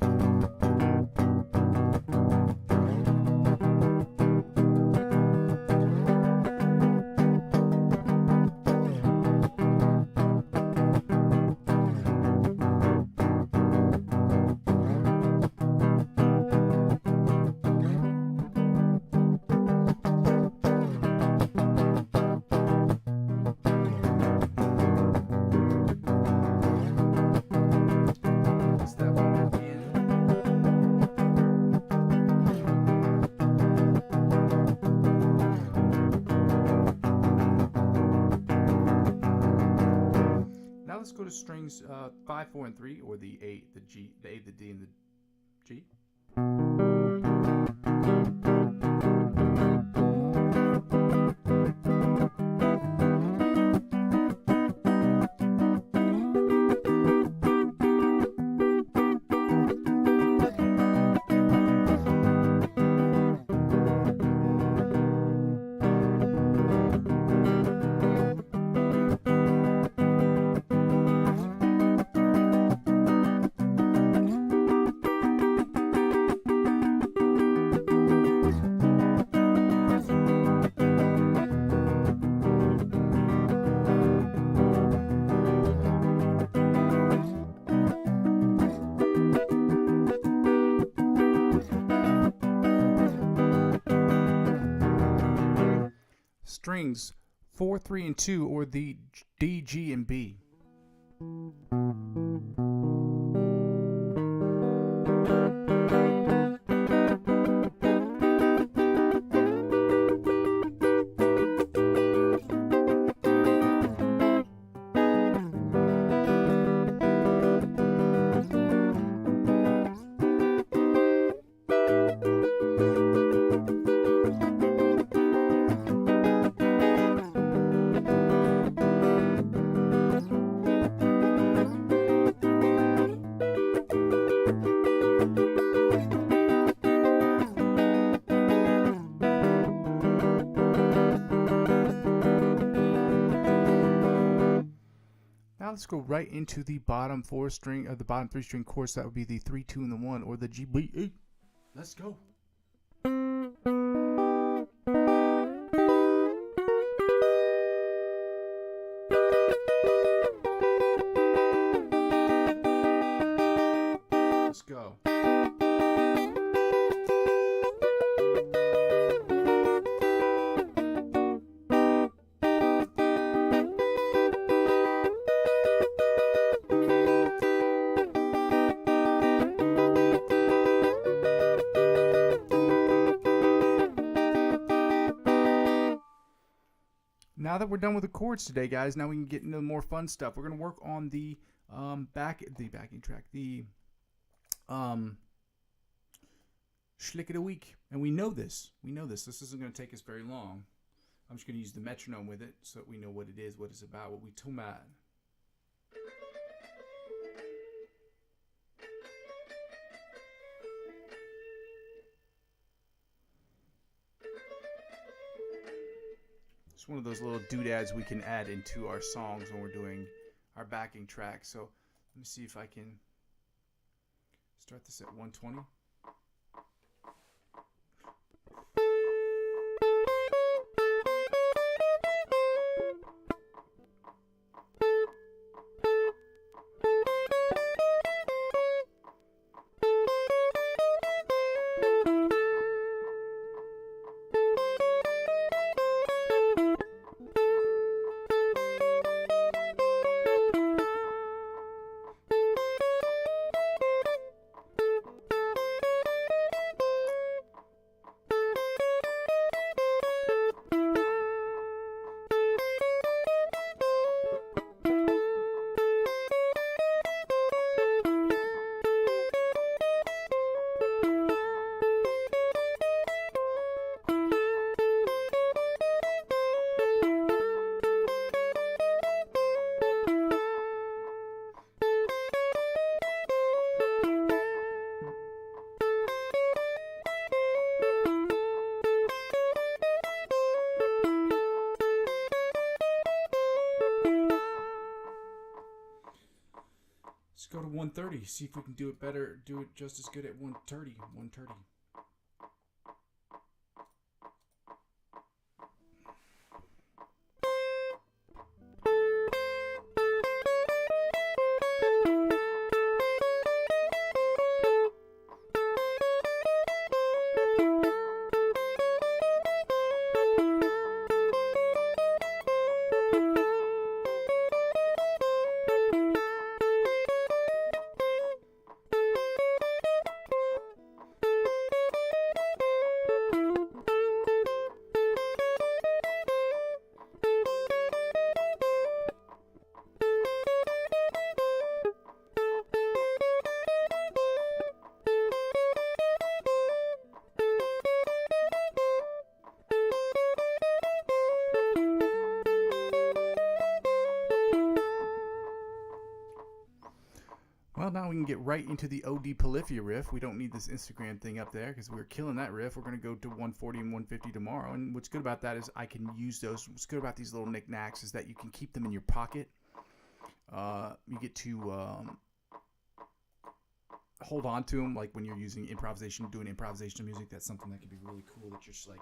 Let's go to strings 5, 4, and 3, or the A, the G, the A, the D, and the G. Strings 4, 3, and 2, or the D, G, and B. Now let's go right into the bottom 4 string, the bottom 3 string chords. That would be the 3, 2, and the 1, or the G, B, A. Let's go. Let's go. Now that we're done with the chords today, guys, now we can get into the more fun stuff. We're going to work on the backing track, the Schlick of the Week. And we know this. This isn't going to take us very long. I'm just going to use the metronome with it so that we know what it is, what it's about, what we talking about. It's one of those little doodads we can add into our songs when we're doing our backing track. So let me see if I can start this at 120. Let's go to 130. See if we can do it better. Do it just as good at 130. 130. Well, now we can get right into the OD Polyphia riff. We don't need this Instagram thing up there because we're killing that riff. We're going to go to 140 and 150 tomorrow. And what's good about that is I can use those. What's good about these little knickknacks is that you can keep them in your pocket. You get to hold on to them, like when you're using improvisation, doing improvisational music. That's something that can be really cool. That you're just like...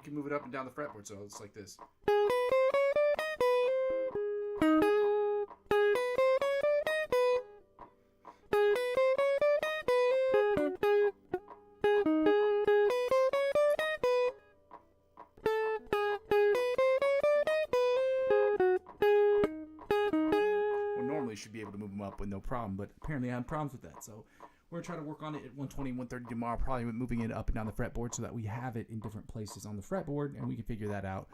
move it up and down the fretboard, so it's like this. Well, normally you should be able to move them up with no problem, but apparently I have problems with that, so we're going to try to work on it at 120, 130 tomorrow, probably moving it up and down the fretboard so that we have it in different places on the fretboard, and we can figure that out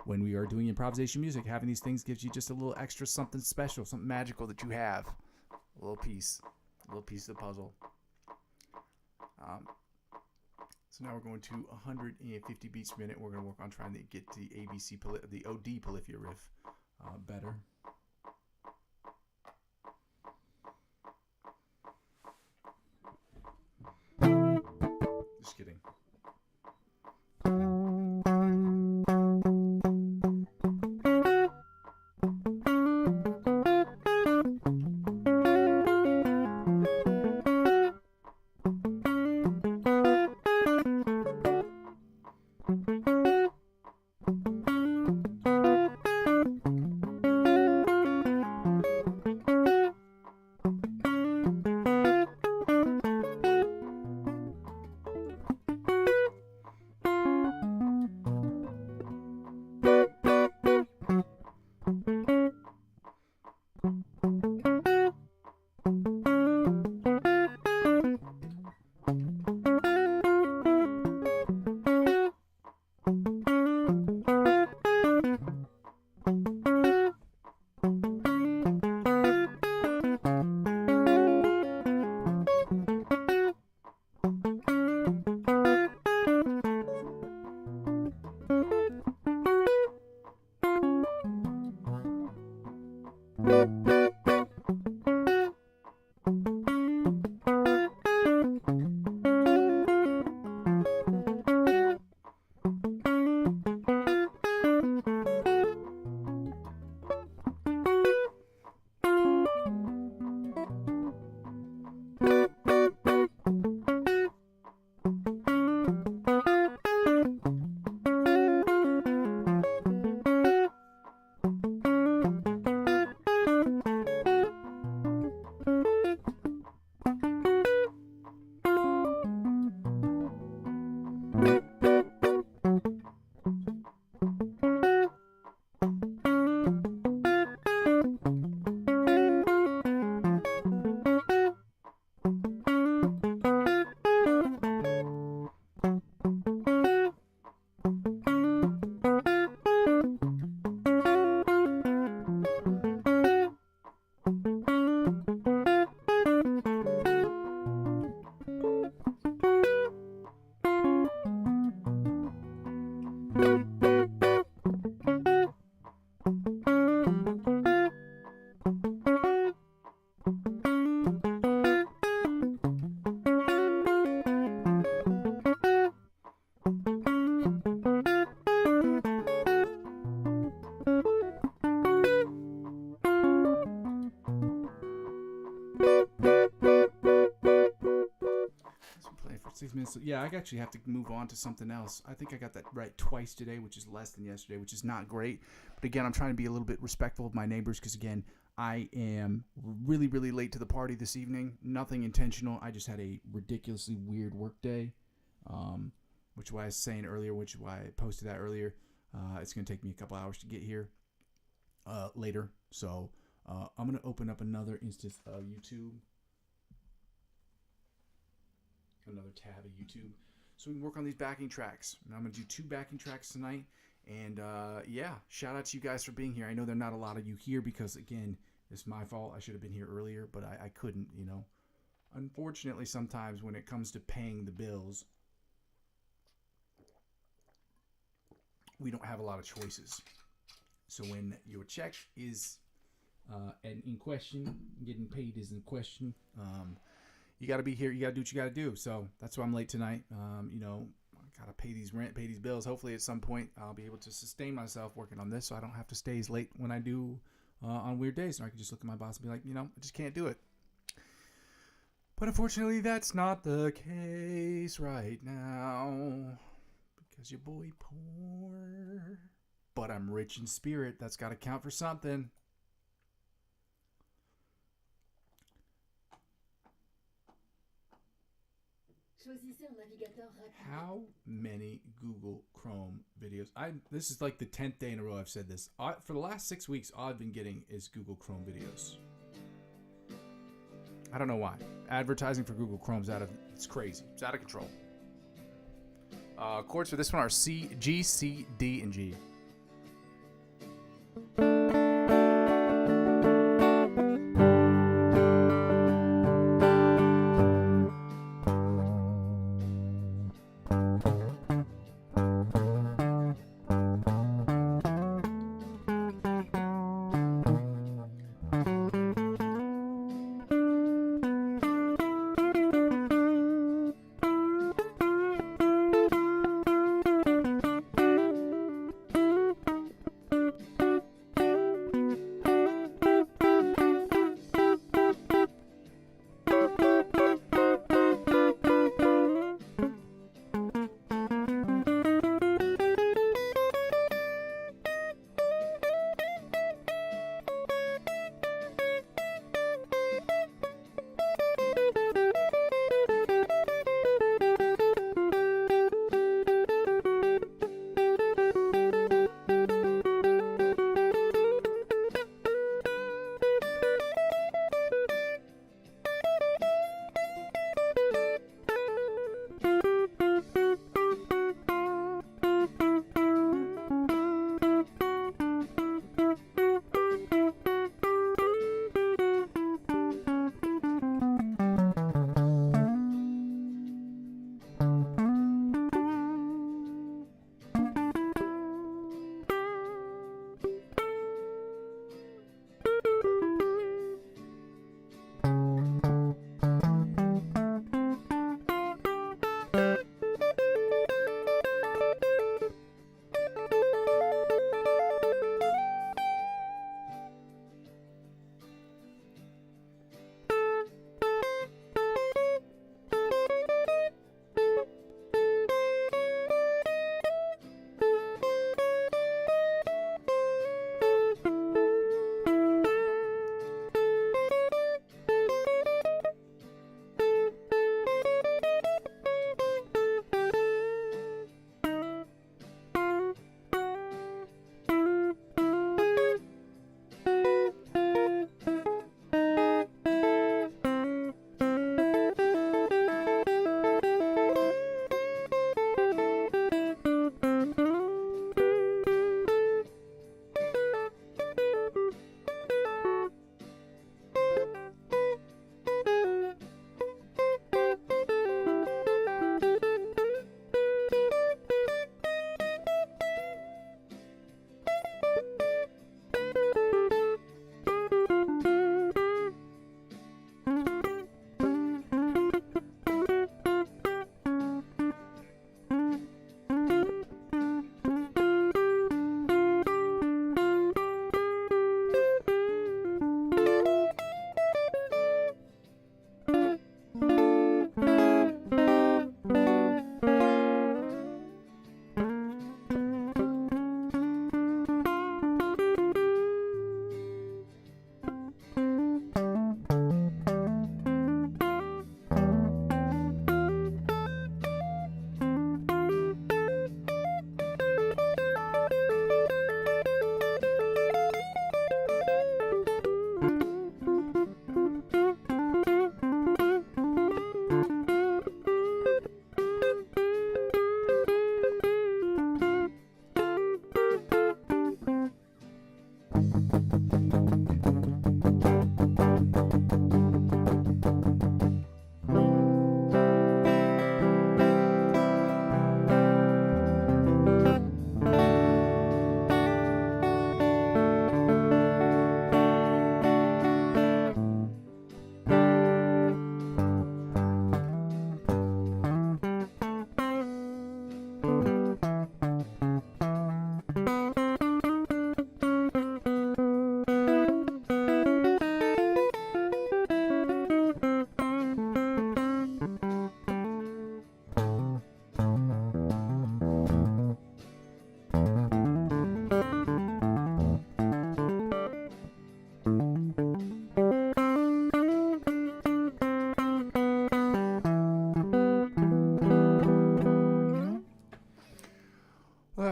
when we are doing improvisation music. Having these things gives you just a little extra something special, something magical that you have. A little piece of the puzzle. So now we're going to 150 beats per minute. We're going to work on trying to get the the OD Polyphia riff better. Playing for 6 minutes. Yeah, I actually have to move on to something else. I think I got that right twice today, which is less than yesterday, which is not great. But again, I'm trying to be a little bit respectful of my neighbors because, again, I am really, really late to the party this evening. Nothing intentional. I just had a ridiculously weird work day, which why I was saying earlier, which is why I posted that earlier. It's going to take me a couple hours to get here later. So I'm going to open up another instance of YouTube. Another tab of YouTube. So we can work on these backing tracks. And I'm going to do 2 backing tracks tonight. And yeah, shout out to you guys for being here. I know there are not a lot of you here because, again, it's my fault. I should have been here earlier, but I couldn't, you know. Unfortunately, sometimes when it comes to paying the bills, we don't have a lot of choices. So when your check is in question, getting paid is in question, you got to be here. You got to do what you got to do. So that's why I'm late tonight. You know, I got to pay these rent, pay these bills. Hopefully at some point I'll be able to sustain myself working on this so I don't have to stay as late when I do on weird days. Or I can just look at my boss and be like, you know, I just can't do it. But unfortunately, that's not the case right now because your boy poor. But I'm rich in spirit. That's got to count for something. How many Google Chrome videos? This is like the 10th day in a row I've said this. For the last 6 weeks, all I've been getting is Google Chrome videos. I don't know why. Advertising for Google Chrome's it's crazy. It's out of control. Chords for this one are C, G, C, D, and G.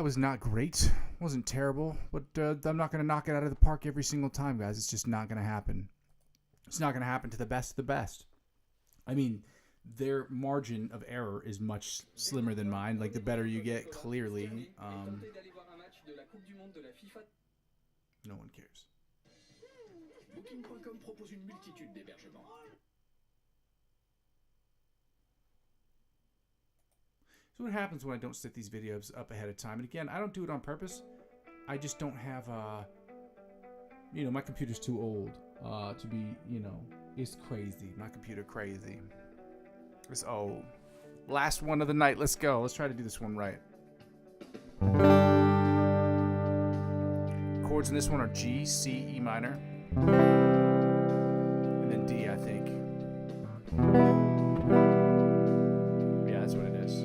was not great. Wasn't terrible, but I'm not going to knock it out of the park every single time, guys. It's just not going to happen. It's not going to happen to the best of the best. I mean, their margin of error is much slimmer than mine. Like, the better you get, clearly. No one cares. Booking.com propose une multitude d'hébergements. So what happens when I don't set these videos up ahead of time? And again, I don't do it on purpose. I just don't have my computer's too old to be, it's crazy. My computer crazy. Last one of the night. Let's go. Let's try to do this one right. Chords in this one are G, C, E minor, and then D, I think. Yeah, that's what it is.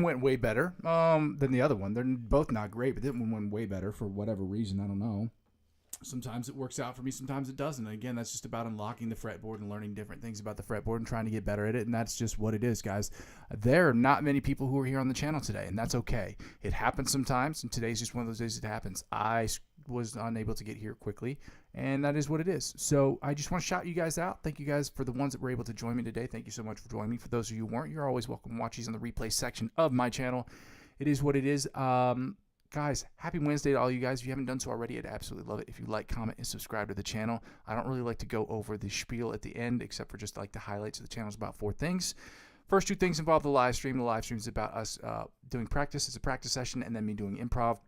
one went way better than the other one. They're both not great, but that one went way better for whatever reason. I don't know. Sometimes it works out for me, sometimes it doesn't. And again, that's just about unlocking the fretboard and learning different things about the fretboard and trying to get better at it. And that's just what it is, guys. There are not many people who are here on the channel today, and that's okay. It happens sometimes, and today's just one of those days it happens. I was unable to get here quickly, and that is what it is. So I just want to shout you guys out. Thank you guys for the ones that were able to join me today. Thank you so much for joining me. For those of you who weren't, you're always welcome to watch these on the replay section of my channel. It is what it is. Guys, happy Wednesday to all you guys. If you haven't done so already, I'd absolutely love it if you like, comment, and subscribe to the channel. I don't really like to go over the spiel at the end, except for just like the highlights of the channel is about 4 things. First 2 things involve the live stream. The live stream is about us doing practice. It's a practice session, and then me doing improv.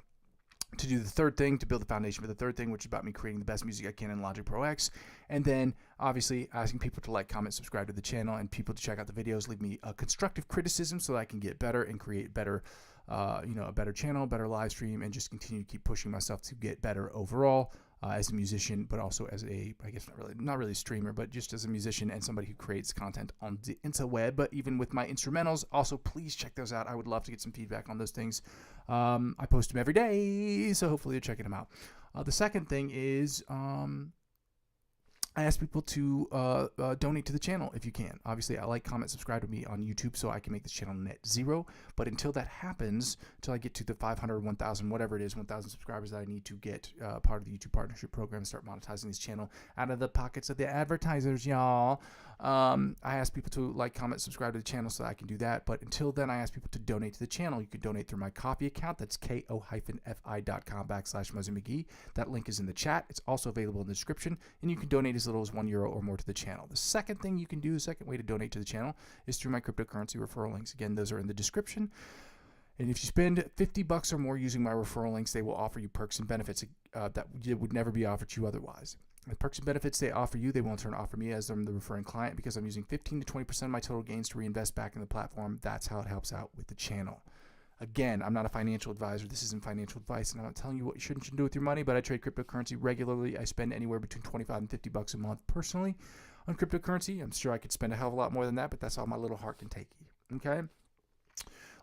To do the third thing, to build the foundation for the third thing, which is about me creating the best music I can in Logic Pro X. And then, obviously, asking people to like, comment, subscribe to the channel, and people to check out the videos, leave me constructive criticism so that I can get better and create better, a better channel, better live stream, and just continue to keep pushing myself to get better overall as a musician, but also as a, I guess not really a streamer, but just as a musician and somebody who creates content on the interweb. But even with my instrumentals, also please check those out. I would love to get some feedback on those things. I post them every day, so hopefully you're checking them out. The second thing is I ask people to donate to the channel if you can. Obviously, I like, comment, subscribe to me on YouTube so I can make this channel net zero. But until that happens, until I get to the 500, 1,000, whatever it is, 1,000 subscribers that I need to get part of the YouTube partnership program, start monetizing this channel out of the pockets of the advertisers, y'all. I ask people to like, comment, subscribe to the channel so that I can do that. But until then, I ask people to donate to the channel. You can donate through my Ko-fi account. That's ko-fi.com/Muzzy McGee. That link is in the chat. It's also available in the description. And you can donate as little as €1 or more to the channel. The second thing you can do, the second way to donate to the channel, is through my cryptocurrency referral links. Again, those are in the description. And if you spend $50 or more using my referral links, they will offer you perks and benefits that would never be offered to you otherwise. The perks and benefits they offer you, they will in turn offer me as I'm the referring client, because I'm using 15 to 20% of my total gains to reinvest back in the platform. That's how it helps out with the channel. Again, I'm not a financial advisor. This isn't financial advice, and I'm not telling you what you shouldn't do with your money, but I trade cryptocurrency regularly. I spend anywhere between $25 and $50 a month personally on cryptocurrency. I'm sure I could spend a hell of a lot more than that, but that's all my little heart can take. Okay?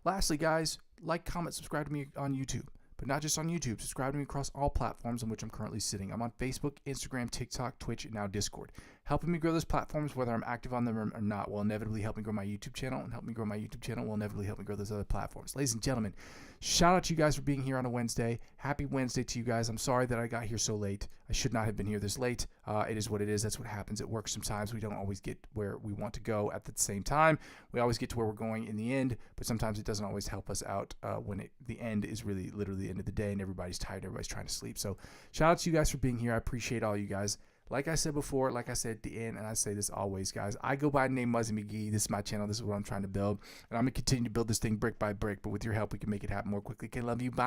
Lastly, guys, like, comment, subscribe to me on YouTube. But not just on YouTube. Subscribe to me across all platforms on which I'm currently sitting. I'm on Facebook, Instagram, TikTok, Twitch, and now Discord. Helping me grow those platforms, whether I'm active on them or not, will inevitably help me grow my YouTube channel, and help me grow my YouTube channel will inevitably help me grow those other platforms. Ladies and gentlemen, shout out to you guys for being here on a Wednesday. Happy Wednesday to you guys. I'm sorry that I got here so late. I should not have been here this late. It is what it is. That's what happens at work sometimes. We don't always get where we want to go at the same time. We always get to where we're going in the end, but sometimes it doesn't always help us out when the end is really literally the end of the day and everybody's tired, everybody's trying to sleep. So shout out to you guys for being here. I appreciate all you guys. Like I said before, like I said at the end, and I say this always, guys, I go by the name Muzzy McGee. This is my channel. This is what I'm trying to build. And I'm going to continue to build this thing brick by brick, but with your help, we can make it happen more quickly. Okay, love you. Bye.